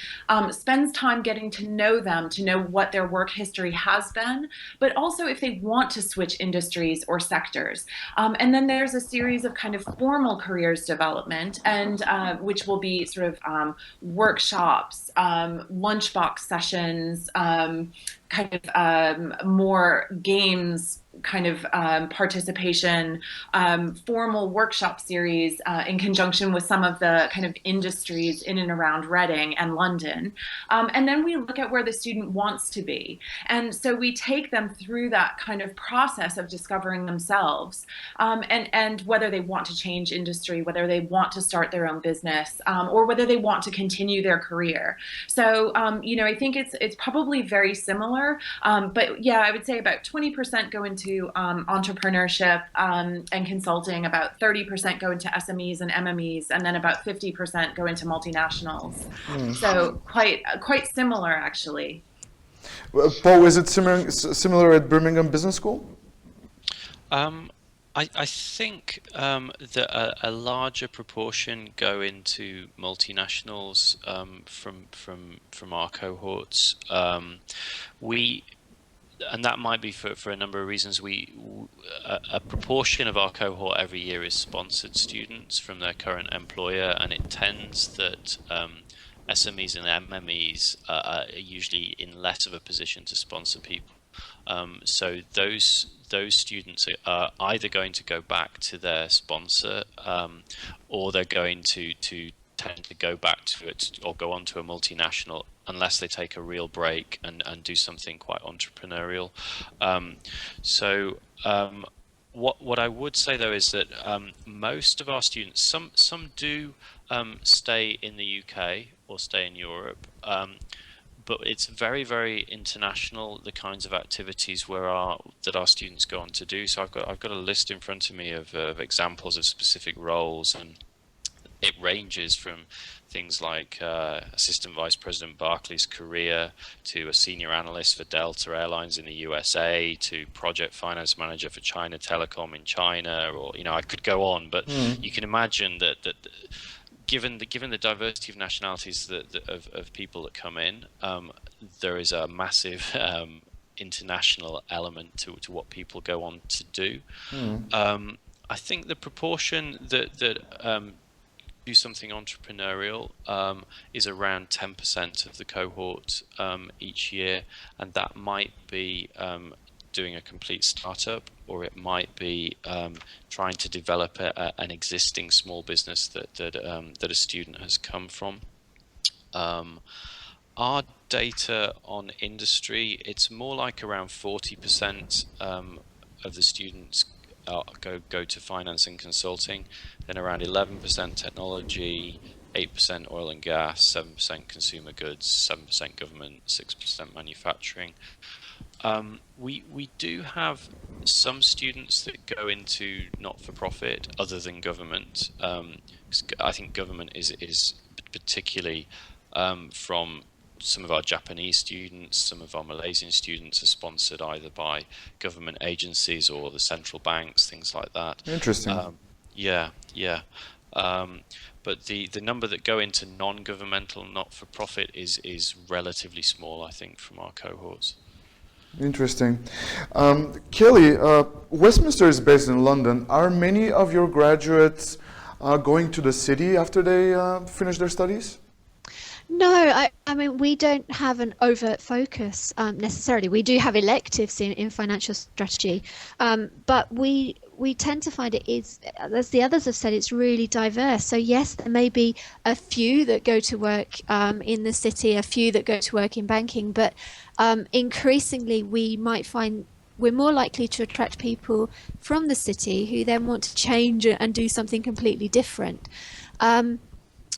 B: spends time getting to know them, to know what their work history has been, but also if they want to switch industries or sectors. And then there's a series of kind of formal careers development, and which will be sort of workshops, lunchbox sessions, kind of more games kind of participation, formal workshop series in conjunction with some of the kind of industries in and around Reading and London. And then we look at where the student wants to be. And so we take them through that kind of process of discovering themselves, and whether they want to change industry, whether they want to start their own business, or whether they want to continue their career. So, I think it's probably very similar, but yeah, I would say about 20% go into entrepreneurship and consulting, about 30% go into SMEs and MMEs, and then about 50% go into multinationals. So quite similar, actually.
A: Paul, is it similar at Birmingham Business School?
E: I think that a larger proportion go into multinationals from our cohorts. And that might be for a number of reasons. A proportion of our cohort every year is sponsored students from their current employer, and it tends that SMEs and MMEs are usually in less of a position to sponsor people. So those students are either going to go back to their sponsor, or they're going to tend to go back to it or go on to a multinational unless they take a real break and do something quite entrepreneurial. What I would say though is that most of our students, some do stay in the UK or stay in Europe, but it's very, very international, the kinds of activities that our students go on to do. So I've got a list in front of me of examples of specific roles, and it ranges from things like Assistant Vice President Barclays Korea, to a senior analyst for Delta Airlines in the USA, to project finance manager for China Telecom in China, or I could go on, but you can imagine that given the diversity of nationalities of people that come in, there is a massive international element to what people go on to do. I think the proportion that do something entrepreneurial is around 10% of the cohort each year, and that might be doing a complete startup, or it might be trying to develop an existing small business that a student has come from. Our data on industry, it's more like around 40% of the students go to finance and consulting, then around 11% technology, 8% oil and gas, 7% consumer goods, 7% government, 6% manufacturing. We do have some students that go into not-for-profit other than government. I think government is particularly from some of our Japanese students, some of our Malaysian students are sponsored either by government agencies or the central banks, things like that.
A: Interesting.
E: Yeah. But the number that go into non-governmental, not-for-profit is relatively small, I think, from our cohorts.
A: Interesting. Kelly, Westminster is based in London. Are many of your graduates going to the city after they finish their studies?
D: No, I mean, we don't have an overt focus necessarily. We do have electives in financial strategy, but we tend to find it is, as the others have said, it's really diverse. So yes, there may be a few that go to work in the city, a few that go to work in banking, but increasingly we might find we're more likely to attract people from the city who then want to change and do something completely different.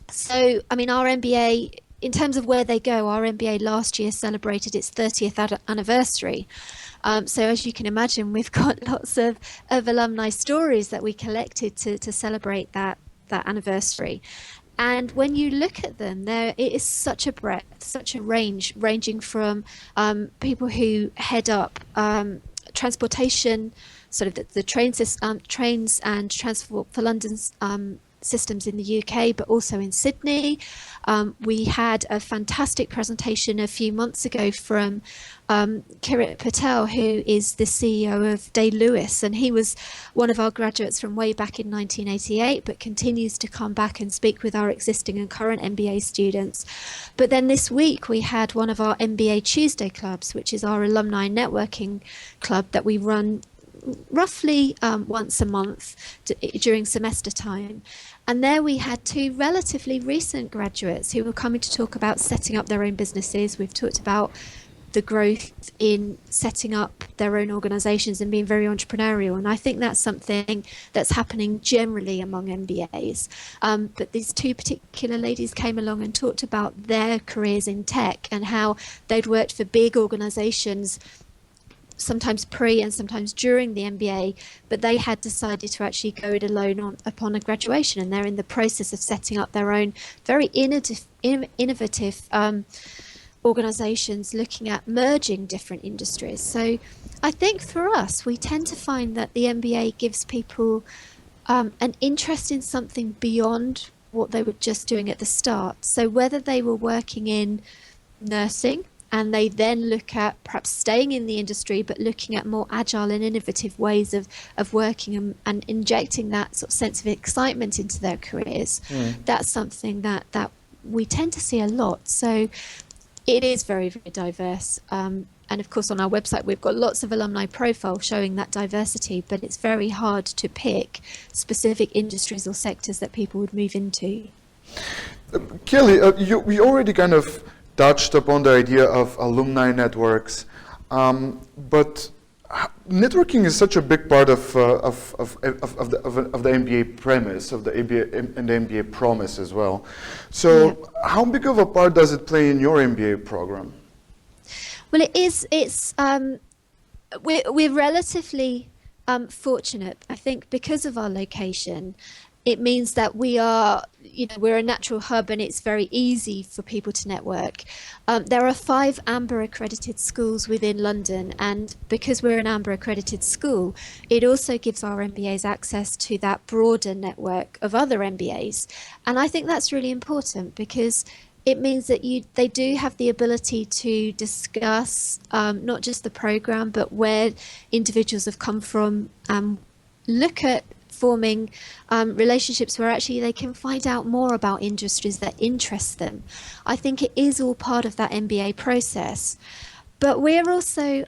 D: So, I mean, our MBA in terms of where they go, our MBA last year celebrated its 30th anniversary. So as you can imagine, we've got lots of alumni stories that we collected to celebrate that anniversary. And when you look at them, it is such a breadth, such a range, ranging from people who head up transportation, sort of the trains and transport for London's systems in the UK, but also in Sydney. We had a fantastic presentation a few months ago from Kirit Patel, who is the CEO of Day Lewis, and he was one of our graduates from way back in 1988, but continues to come back and speak with our existing and current MBA students. But then this week we had one of our MBA Tuesday clubs, which is our alumni networking club that we run roughly once a month during semester time. And there we had two relatively recent graduates who were coming to talk about setting up their own businesses. We've talked about the growth in setting up their own organizations and being very entrepreneurial. And I think that's something that's happening generally among MBAs. But these two particular ladies came along and talked about their careers in tech and how they'd worked for big organizations, sometimes pre and sometimes during the MBA, but they had decided to actually go it alone upon a graduation, and they're in the process of setting up their own very innovative organizations looking at merging different industries. So I think for us, we tend to find that the MBA gives people an interest in something beyond what they were just doing at the start. So whether they were working in nursing, and they then look at perhaps staying in the industry, but looking at more agile and innovative ways of working and injecting that sort of sense of excitement into their careers. That's something that we tend to see a lot. So it is very, very diverse. And of course, on our website, we've got lots of alumni profiles showing that diversity, but it's very hard to pick specific industries or sectors that people would move into.
A: Kelly, we already kind of touched upon the idea of alumni networks, but networking is such a big part of the MBA premise, of the MBA and the MBA promise as well. So, how big of a part does it play in your MBA program?
D: Well, it is. We're relatively fortunate, I think, because of our location. It means that we're a natural hub, and it's very easy for people to network. There are 5 AMBER accredited schools within London, and because we're an AMBER accredited school, it also gives our MBAs access to that broader network of other MBAs. And I think that's really important, because it means that they do have the ability to discuss not just the program, but where individuals have come from, look at forming relationships where actually they can find out more about industries that interest them. I think it is all part of that MBA process. But we're also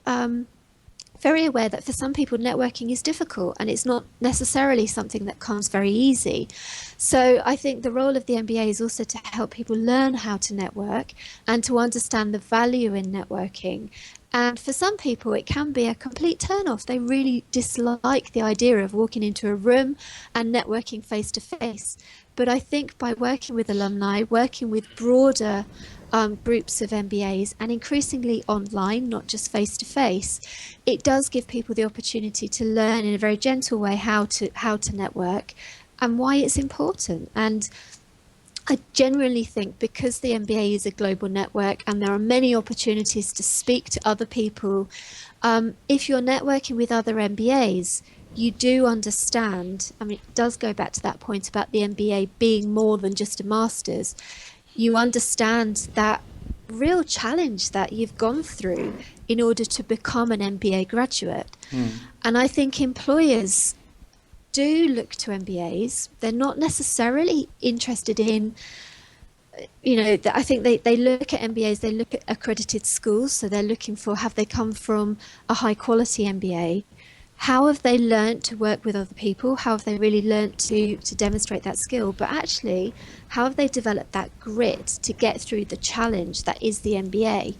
D: very aware that for some people networking is difficult, and it's not necessarily something that comes very easy. So I think the role of the MBA is also to help people learn how to network and to understand the value in networking. And for some people, it can be a complete turn-off. They really dislike the idea of walking into a room and networking face-to-face. But I think by working with alumni, working with broader groups of MBAs, and increasingly online, not just face-to-face, it does give people the opportunity to learn in a very gentle way how to network and why it's important. And I genuinely think, because the MBA is a global network and there are many opportunities to speak to other people, if you're networking with other MBAs, you do understand, I mean, it does go back to that point about the MBA being more than just a master's. You understand that real challenge that you've gone through in order to become an MBA graduate. And I think employers do look to MBAs. They're not necessarily interested in, I think they look at MBAs, they look at accredited schools, so they're looking for, have they come from a high quality MBA? How have they learned to work with other people? How have they really learned to demonstrate that skill? But actually, how have they developed that grit to get through the challenge that is the MBA?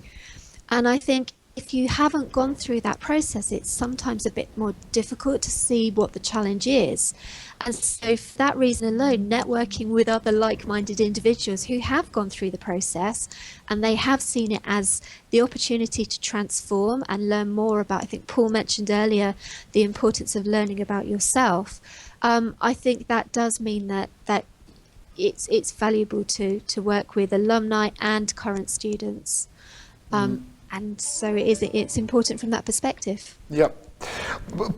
D: And I think if you haven't gone through that process, it's sometimes a bit more difficult to see what the challenge is. And so for that reason alone, networking with other like-minded individuals who have gone through the process and they have seen it as the opportunity to transform and learn more about, I think Paul mentioned earlier, the importance of learning about yourself. I think that does mean that it's valuable to work with alumni and current students. And so it's important from that perspective.
A: Yeah.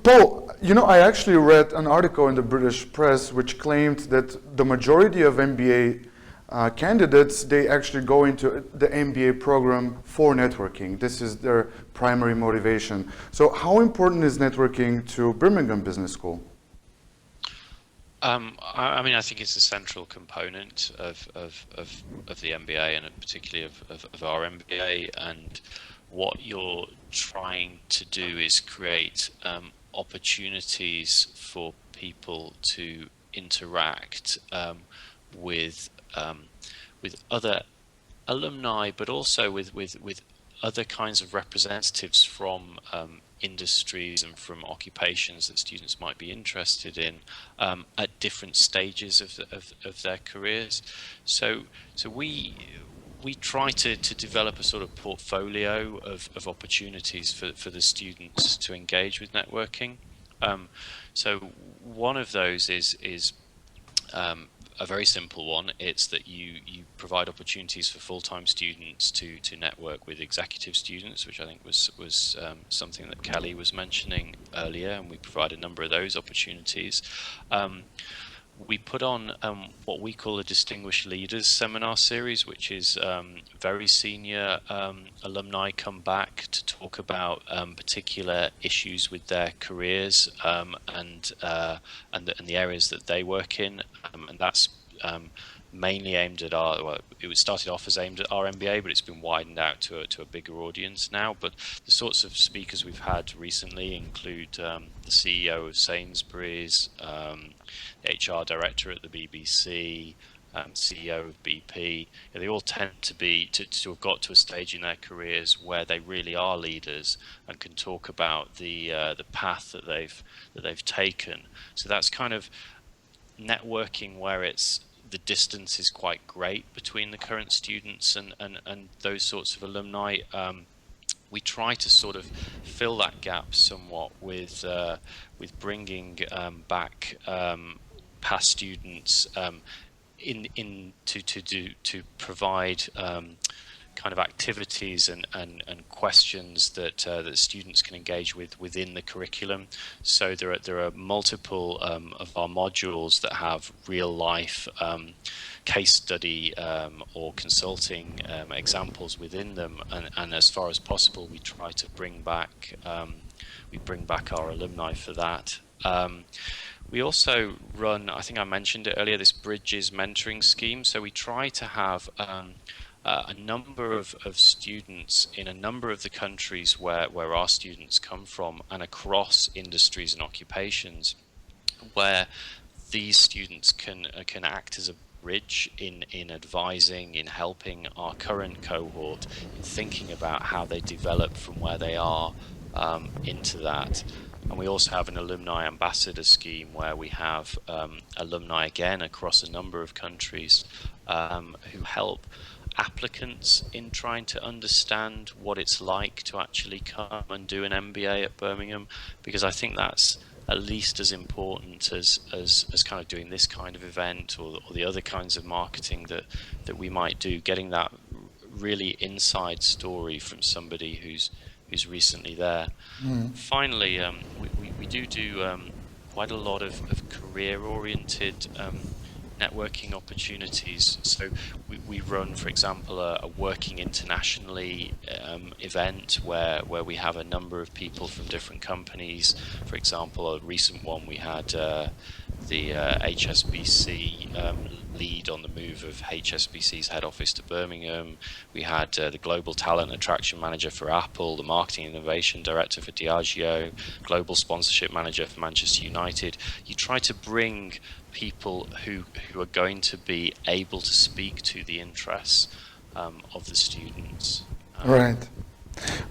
A: Paul, I actually read an article in the British press which claimed that the majority of MBA candidates, they actually go into the MBA program for networking. This is their primary motivation. So how important is networking to Birmingham Business School?
E: I think it's a central component of the MBA, and particularly of our MBA. And what you're trying to do is create opportunities for people to interact with other alumni, but also with other kinds of representatives from industries and from occupations that students might be interested in at different stages of their careers. So we try to develop a sort of portfolio of opportunities for the students to engage with networking. So one of those is a very simple one. It's that you provide opportunities for full-time students to network with executive students, which I think was something that Kelly was mentioning earlier, and we provide a number of those opportunities. We put on what we call a Distinguished Leaders Seminar Series, which is very senior alumni come back to talk about particular issues with their careers and the areas that they work in, and that's mainly aimed at it started off as aimed at our MBA, but it's been widened out to a bigger audience now. But the sorts of speakers we've had recently include the CEO of Sainsbury's, the HR director at the BBC, CEO of BP. They all tend to have got to a stage in their careers where they really are leaders and can talk about the path that they've taken. So that's kind of networking where the distance is quite great between the current students and those sorts of alumni. We try to sort of fill that gap somewhat with bringing back past students to provide kind of activities and questions that students can engage with within the curriculum. So there are multiple of our modules that have real life case study or consulting examples within them, and as far as possible we try to bring back our alumni for that. We also run, I think I mentioned it earlier, this Bridges mentoring scheme. So we try to have a number of students in a number of the countries where our students come from, and across industries and occupations, where these students can act as a bridge in advising, in helping our current cohort in thinking about how they develop from where they are into that. And we also have an alumni ambassador scheme where we have alumni again across a number of countries who help applicants in trying to understand what it's like to actually come and do an MBA at Birmingham, because I think that's at least as important as kind of doing this kind of event or the other kinds of marketing that we might do, getting that really inside story from somebody who's recently there. Finally, we do quite a lot of career-oriented networking opportunities. So we run, for example, a Working Internationally event where we have a number of people from different companies. For example, a recent one we had the HSBC lead on the move of HSBC's head office to Birmingham. We had the Global Talent Attraction Manager for Apple, the Marketing Innovation Director for Diageo, Global Sponsorship Manager for Manchester United. You try to bring people who are going to be able to speak to the interests of the students.
A: Right.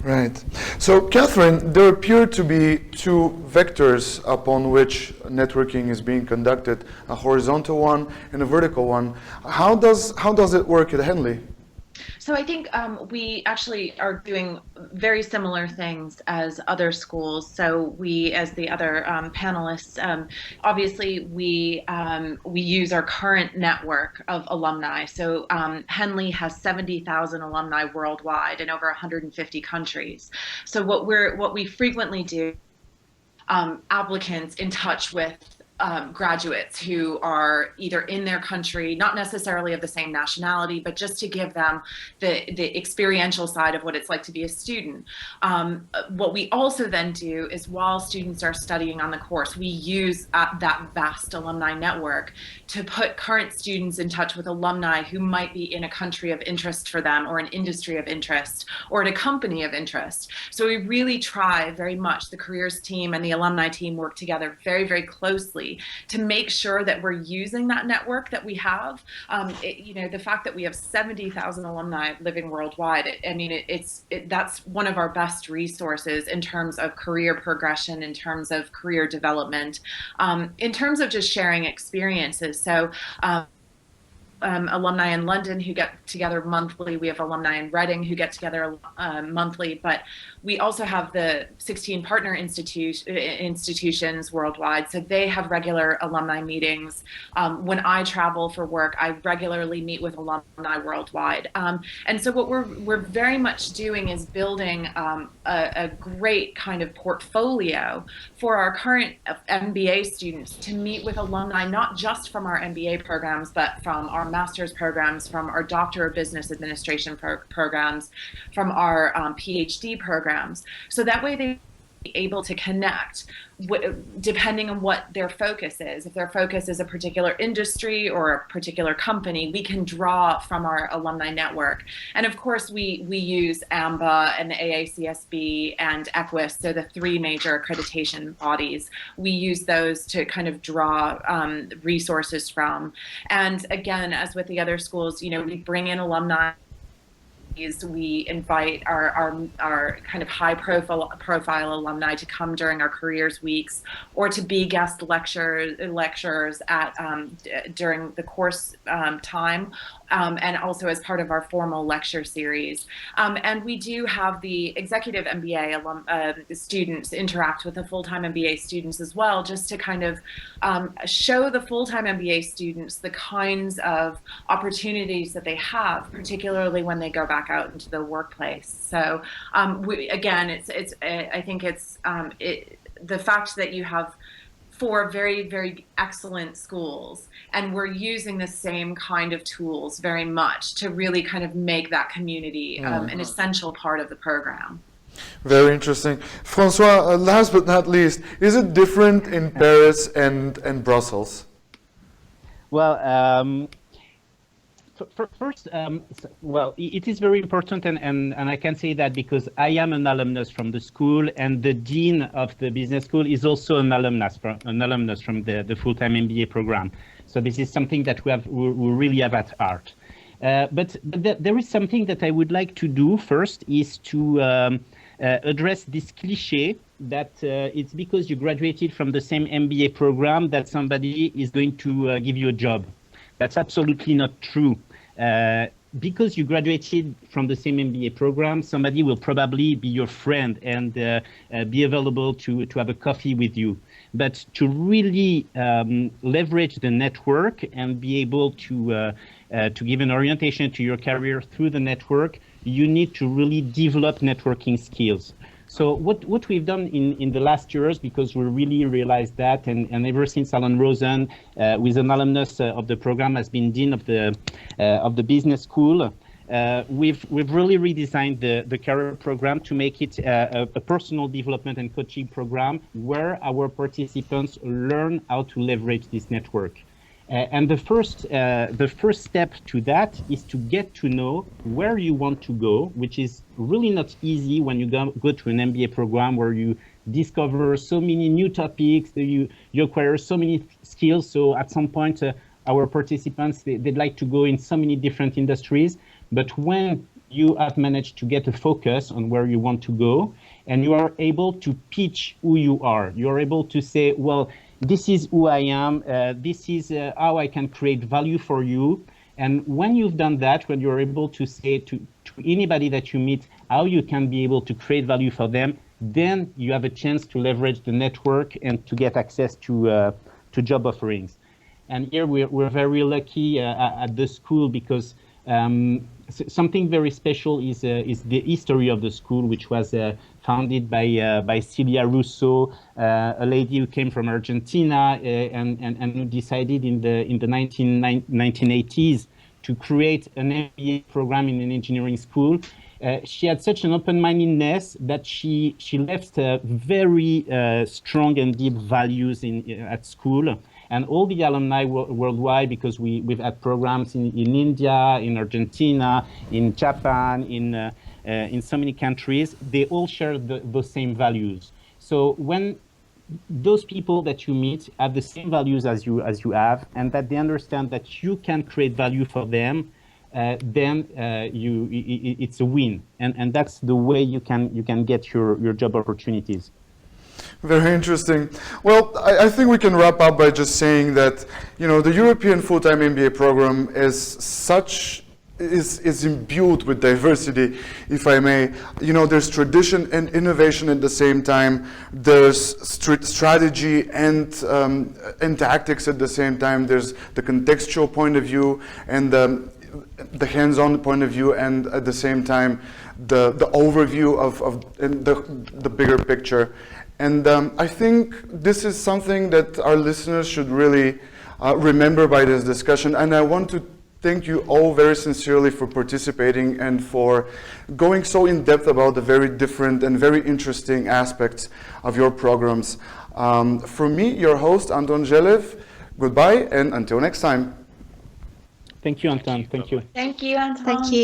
A: Right. So, Catherine, there appear to be two vectors upon which networking is being conducted, a horizontal one and a vertical one. How does it work at Henley?
B: So I think we actually are doing very similar things as other schools. So we, as the other panelists, obviously we use our current network of alumni. So Henley has 70,000 alumni worldwide in over 150 countries. So what we frequently do, applicants in touch with graduates who are either in their country, not necessarily of the same nationality, but just to give them the experiential side of what it's like to be a student. What we also then do is while students are studying on the course, we use that vast alumni network to put current students in touch with alumni who might be in a country of interest for them or an industry of interest or at a company of interest. So we really try very much, the careers team and the alumni team work together very, very closely to make sure that we're using that network that we have. The fact that we have 70,000 alumni living worldwide, that's one of our best resources in terms of career progression, in terms of career development, in terms of just sharing experiences. So alumni in London who get together monthly. We have alumni in Reading who get together monthly, but we also have the 16 partner institutions worldwide. So they have regular alumni meetings. When I travel for work, I regularly meet with alumni worldwide. And so what we're very much doing is building a great kind of portfolio for our current MBA students to meet with alumni, not just from our MBA programs, but from our master's programs, from our Doctor of Business Administration programs, from our PhD programs. So that way they be able to connect depending on what their focus is. If their focus is a particular industry or a particular company, we can draw from our alumni network. And of course, we use AMBA and the AACSB and EQUIS, so the three major accreditation bodies. We use those to kind of draw resources from. And again, as with the other schools, we bring in alumni. We invite our kind of high profile alumni to come during our careers weeks or to be guest lecturers at during the course time, and also as part of our formal lecture series. And we do have the executive MBA students interact with the full-time MBA students as well, just to kind of show the full-time MBA students the kinds of opportunities that they have, particularly when they go back out into the workplace. So I think it's the fact that you have four very, very excellent schools, and we're using the same kind of tools very much to really kind of make that community an essential part of the program.
A: Very interesting. Francois, last but not least, is it different in Paris and Brussels?
C: Well, first, it is very important, and I can say that because I am an alumnus from the school, and the dean of the business school is also an alumnus from the full-time MBA program. So this is something that we really have at heart. But there is something that I would like to do first, is to address this cliche that it's because you graduated from the same MBA program that somebody is going to give you a job. That's absolutely not true. Because you graduated from the same MBA program, somebody will probably be your friend and be available to have a coffee with you. But to really leverage the network and be able to give an orientation to your career through the network, you need to really develop networking skills. So what we've done in the last years, because we really realized that, and ever since Alan Rosen, with an alumnus of the program, has been dean of the business school, we've really redesigned the career program to make it a personal development and coaching program where our participants learn how to leverage this network. And the first step to that is to get to know where you want to go, which is really not easy when you go to an MBA program where you discover so many new topics, you acquire so many skills. So at some point, our participants, they'd like to go in so many different industries. But when you have managed to get a focus on where you want to go, and you are able to pitch who you are. You are able to say, well, this is who I am, this is how I can create value for you. And when you've done that, when you're able to say to anybody that you meet how you can be able to create value for them, then you have a chance to leverage the network and to get access to job offerings. And here we're very lucky at the school because something very special is the history of the school, which was founded by Celia Russo, a lady who came from Argentina and who decided in the 1980s to create an MBA program in an engineering school. She had such an open-mindedness that she left very strong and deep values at school. And all the alumni worldwide, because we've had programs in India, in Argentina, in Japan, in so many countries, they all share those same values. So when those people that you meet have the same values as you have, and that they understand that you can create value for them, then it's a win, and that's the way you can get your job opportunities.
A: Very interesting. Well, I think we can wrap up by just saying that, the European full-time MBA program is imbued with diversity, if I may. There's tradition and innovation at the same time. There's strategy and tactics at the same time. There's the contextual point of view and the hands-on point of view, and at the same time the overview of the bigger picture. And I think this is something that our listeners should really remember by this discussion. And I want to thank you all very sincerely for participating and for going so in depth about the very different and very interesting aspects of your programs. From me, your host, Anton Zhelev, goodbye and until next time.
C: Thank you, Anton. Thank you.
B: Thank you, Anton.
D: Thank you.